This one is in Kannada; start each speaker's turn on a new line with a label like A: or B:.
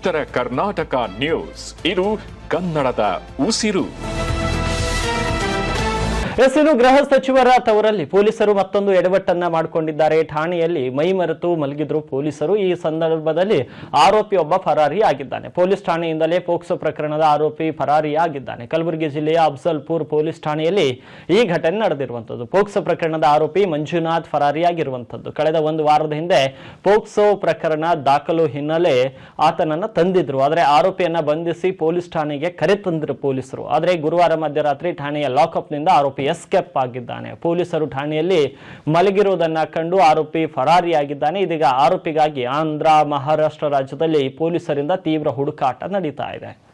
A: ಉತ್ತರ ಕರ್ನಾಟಕ ನ್ಯೂಸ್, ಇದು ಕನ್ನಡದ ಉಸಿರು.
B: ಇನ್ನು ಗೃಹ ಸಚಿವರ ತವರಲ್ಲಿ ಪೊಲೀಸರು ಮತ್ತೊಂದು ಎಡವಟ್ಟನ್ನ ಮಾಡಿಕೊಂಡಿದ್ದಾರೆ. ಠಾಣೆಯಲ್ಲಿ ಮೈಮರೆತು ಮಲಗಿದ್ರು ಪೊಲೀಸರು. ಈ ಸಂದರ್ಭದಲ್ಲಿ ಆರೋಪಿಯೊಬ್ಬ ಫರಾರಿಯಾಗಿದ್ದಾನೆ. ಪೊಲೀಸ್ ಠಾಣೆಯಿಂದಲೇ ಪೋಕ್ಸೋ ಪ್ರಕರಣದ ಆರೋಪಿ ಫರಾರಿಯಾಗಿದ್ದಾನೆ. ಕಲಬುರಗಿ ಜಿಲ್ಲೆಯ ಅಫ್ಜಲ್ಪುರ್ ಪೊಲೀಸ್ ಠಾಣೆಯಲ್ಲಿ ಈ ಘಟನೆ ನಡೆದಿರುವಂತದ್ದು. ಪೋಕ್ಸೋ ಪ್ರಕರಣದ ಆರೋಪಿ ಮಂಜುನಾಥ್ ಫರಾರಿಯಾಗಿರುವಂತದ್ದು. ಕಳೆದ ಒಂದು ವಾರದ ಹಿಂದೆ ಪೋಕ್ಸೋ ಪ್ರಕರಣ ದಾಖಲು ಹಿನ್ನೆಲೆ ಆತನನ್ನ ತಂದಿದ್ರು. ಆದರೆ ಆರೋಪಿಯನ್ನ ಬಂಧಿಸಿ ಪೊಲೀಸ್ ಠಾಣೆಗೆ ಕರೆ ತಂದಿದ್ರು ಪೊಲೀಸರು. ಆದರೆ ಗುರುವಾರ ಮಧ್ಯರಾತ್ರಿ ಠಾಣೆಯ ಲಾಕಪ್ನಿಂದ ಆರೋಪಿ ಎಸ್ಕೇಪ್ ಆಗಿದ್ದಾನೆ. ಪೊಲೀಸರು ಠಾಣೆಯಲ್ಲಿ ಮಲಗಿರುವುದನ್ನ ಕಂಡು ಆರೋಪಿ ಫರಾರಿಯಾಗಿದ್ದಾನೆ. ಇದೀಗ ಆರೋಪಿಗಾಗಿ ಆಂಧ್ರ, ಮಹಾರಾಷ್ಟ್ರ ರಾಜ್ಯದಲ್ಲಿ ಪೊಲೀಸರಿಂದ ತೀವ್ರ ಹುಡುಕಾಟ ನಡೀತಾ ಇದೆ.